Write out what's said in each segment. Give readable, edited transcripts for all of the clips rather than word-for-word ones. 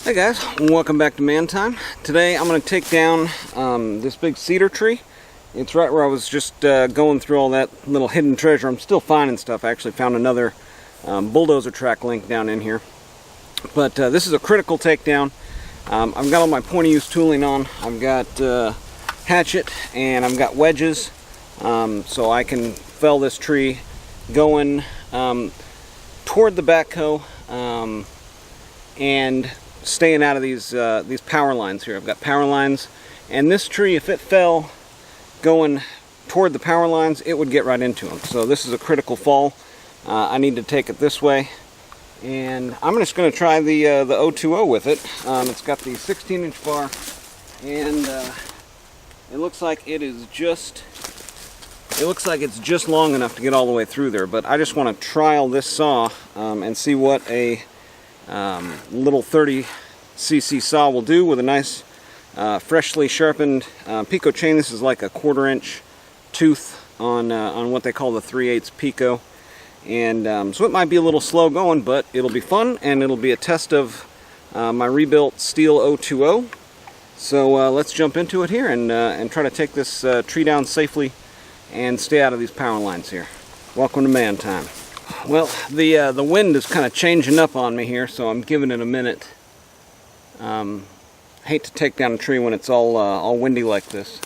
Hey guys, welcome back to Man Time. Today I'm going to take down this big cedar tree. It's right where I was just going through all that little hidden treasure. I'm still finding stuff. I actually found another bulldozer track link down in here. But this is a critical takedown. I've got all my point of use tooling on. I've got hatchet and I've got wedges so I can fell this tree going toward the backhoe and staying out of these power lines here. I've got power lines, and this tree, if it fell going toward the power lines, it would get right into them. So this is a critical fall. I need to take it this way, and I'm just going to try the 020 with it. It's got the 16-inch bar, and it looks like it's just long enough to get all the way through there. But I just want to trial this saw and see what a little 30cc saw will do with a nice freshly sharpened Pico chain. This is like a 1/4-inch tooth on what they call the 3/8 Pico, and so it might be a little slow going, but it'll be fun, and it'll be a test of my rebuilt Stihl 020. So let's jump into it here and try to take this tree down safely and stay out of these power lines here. Welcome to Man Time. Well, the wind is kind of changing up on me here, so I'm giving it a minute. Hate to take down a tree when it's all windy like this,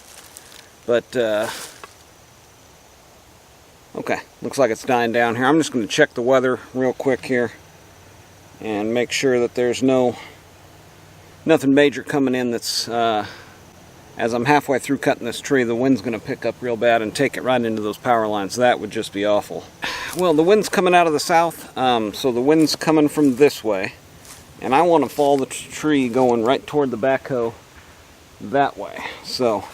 but okay, looks like it's dying down here. I'm just going to check the weather real quick here and make sure that there's nothing major coming in. That's as I'm halfway through cutting this tree, the wind's going to pick up real bad and take it right into those power lines. That would just be awful. Well, the wind's coming out of the south, so the wind's coming from this way, and I want to fall the tree going right toward the backhoe that way. So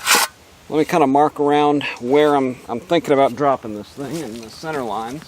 let me kind of mark around where I'm thinking about dropping this thing in the center lines.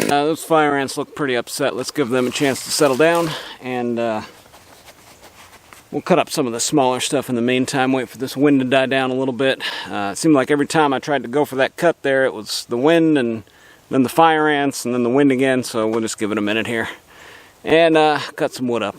Those fire ants look pretty upset. Let's give them a chance to settle down, and we'll cut up some of the smaller stuff in the meantime, wait for this wind to die down a little bit. It seemed like every time I tried to go for that cut there, it was the wind, and then the fire ants, and then the wind again, so we'll just give it a minute here and cut some wood up.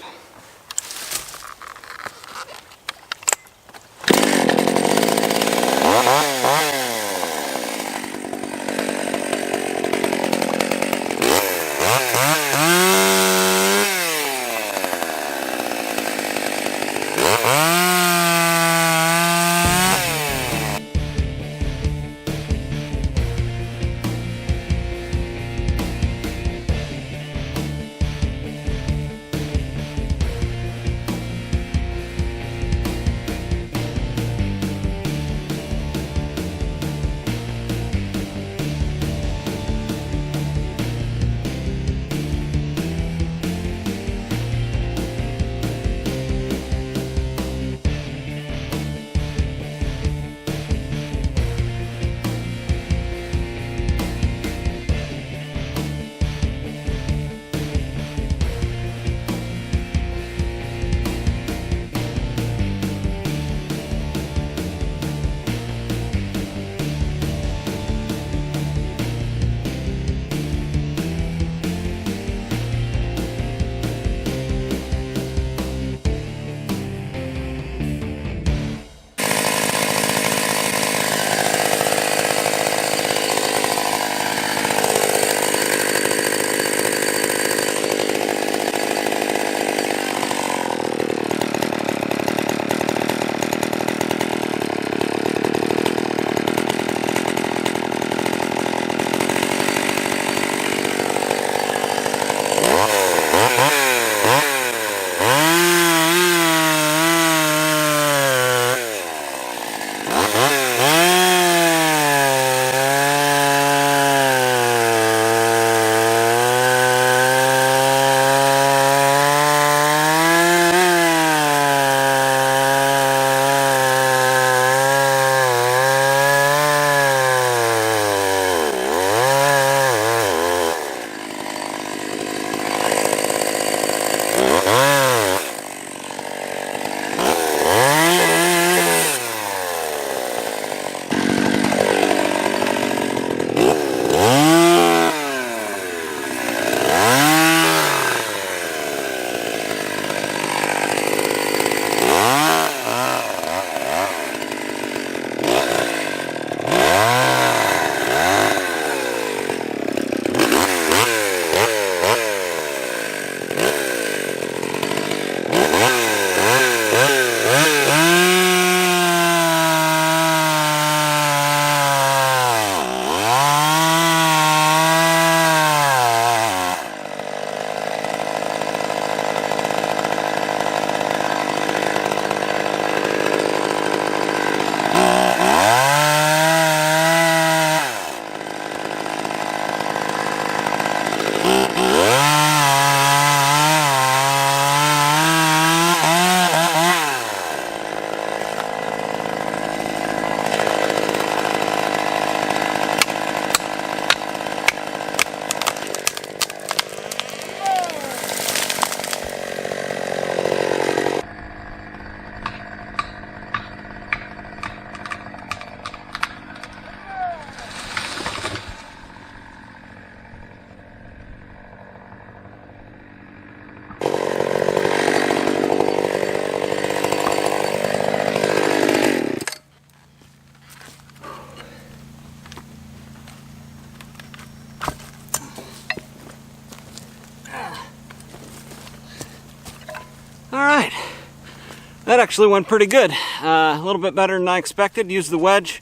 that actually went pretty good. A little bit better than I expected. Used the wedge.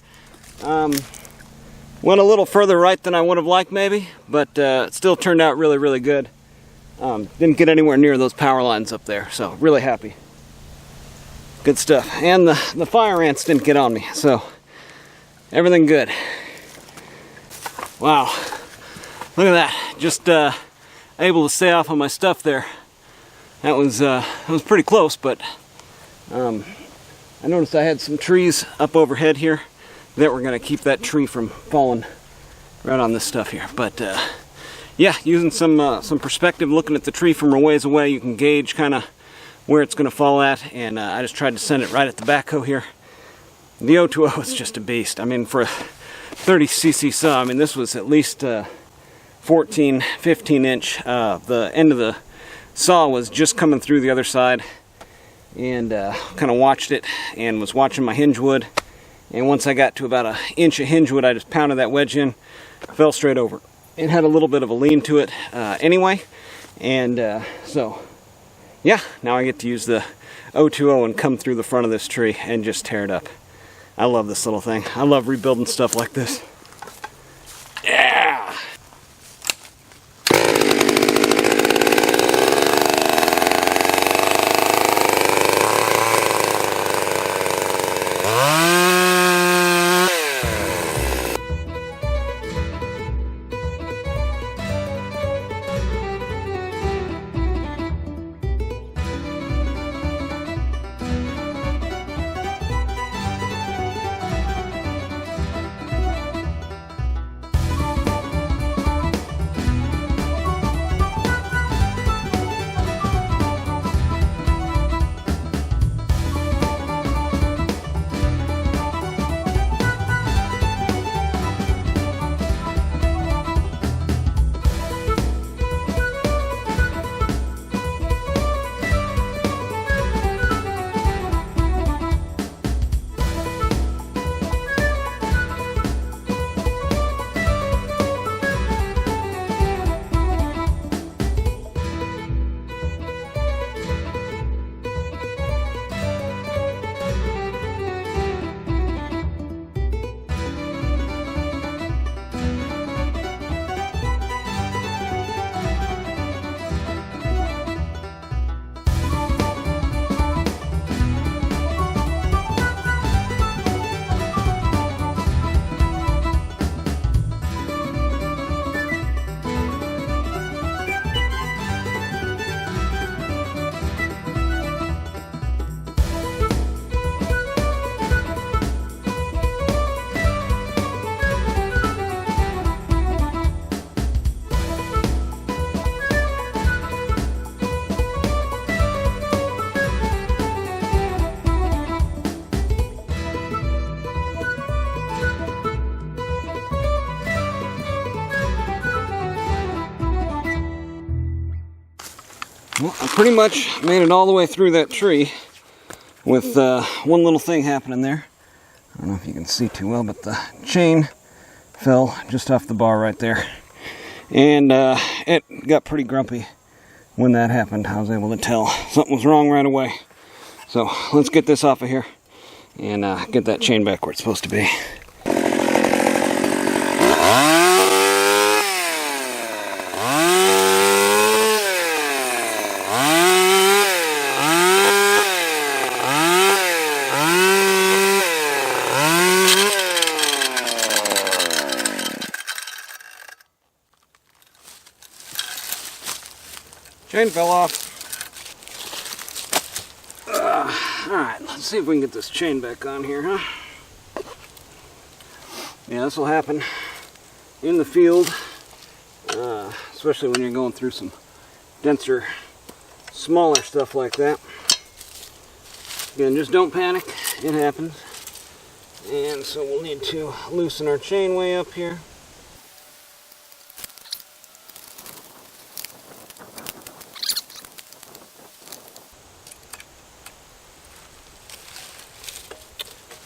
Went a little further right than I would have liked maybe, but it still turned out really, really good. Didn't get anywhere near those power lines up there, so really happy. Good stuff. And the fire ants didn't get on me, so everything good. Wow. Look at that. Just able to stay off on my stuff there. That was pretty close, but I noticed I had some trees up overhead here that were going to keep that tree from falling right on this stuff here. But yeah, using some perspective, looking at the tree from a ways away, you can gauge kind of where it's going to fall at, and I just tried to send it right at the backhoe here. The O2O is just a beast. I mean, for a 30cc saw, I mean, this was at least 14, 15 inch. The end of the saw was just coming through the other side, and kind of watched it and was watching my hinge wood. And once I got to about an inch of hinge wood, I just pounded that wedge in, fell straight over. It had a little bit of a lean to it anyway, and so yeah, now I get to use the O2O and come through the front of this tree and just tear it up. I love this little thing. I love rebuilding stuff like this. Yeah! Well, I pretty much made it all the way through that tree with one little thing happening there. I don't know if you can see too well, but the chain fell just off the bar right there. And it got pretty grumpy when that happened. I was able to tell something was wrong right away. So let's get this off of here and get that chain back where it's supposed to be. Chain fell off. Alright, let's see if we can get this chain back on here, huh? Yeah, this will happen in the field, especially when you're going through some denser, smaller stuff like that. Again, just don't panic, it happens. And so we'll need to loosen our chain way up here.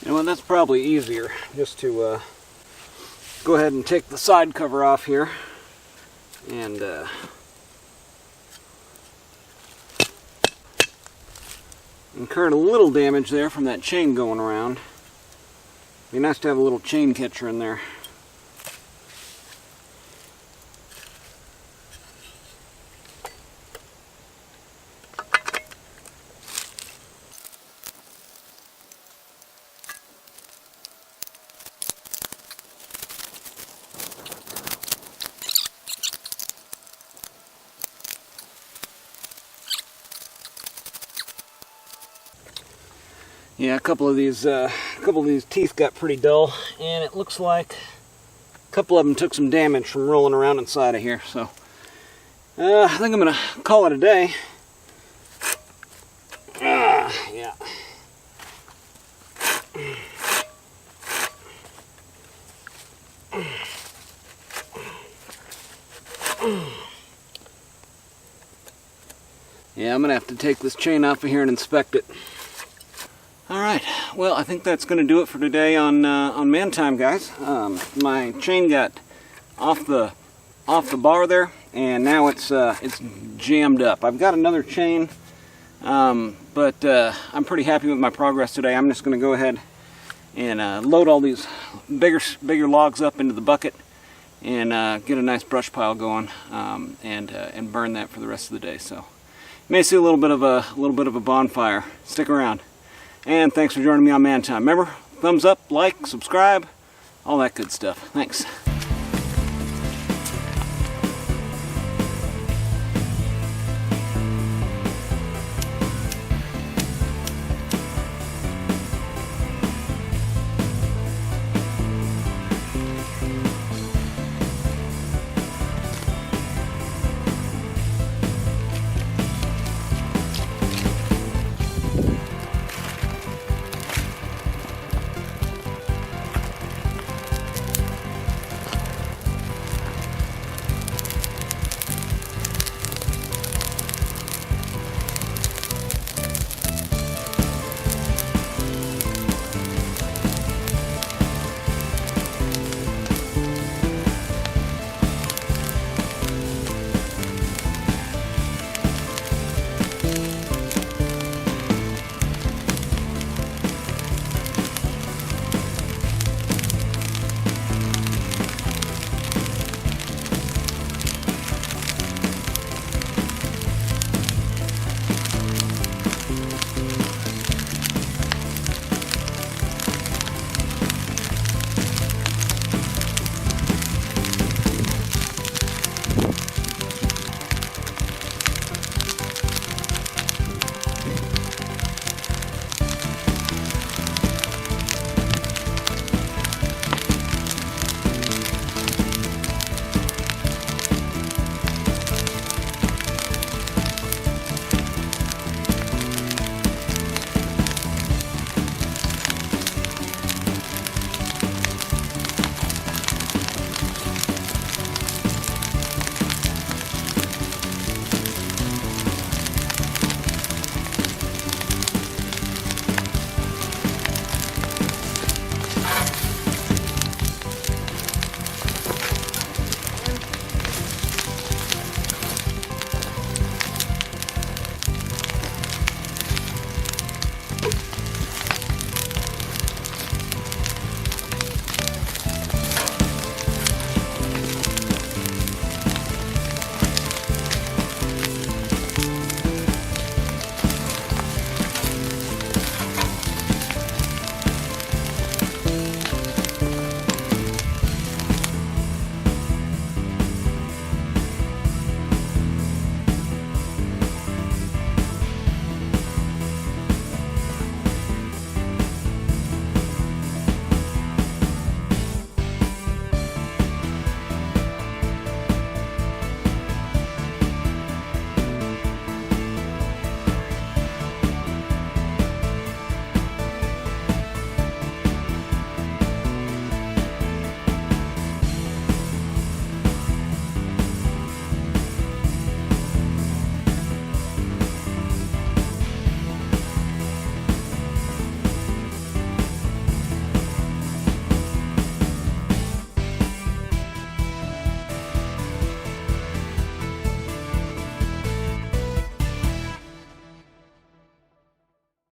You know what, that's probably easier, just to go ahead and take the side cover off here and Incurred a little damage there from that chain going around. Be nice to have a little chain catcher in there. Yeah, a couple of these teeth got pretty dull, and it looks like a couple of them took some damage from rolling around inside of here. So I think I'm gonna call it a day. Yeah. Yeah, I'm gonna have to take this chain off of here and inspect it. Alright, well, I think that's going to do it for today on Man Time, guys. My chain got off the bar there, and now it's jammed up. I've got another chain, but I'm pretty happy with my progress today. I'm just going to go ahead and load all these bigger logs up into the bucket and get a nice brush pile going, and burn that for the rest of the day. So you may see a little bit of a bonfire. Stick around. And thanks for joining me on Man Time. Remember, thumbs up, like, subscribe, all that good stuff. Thanks.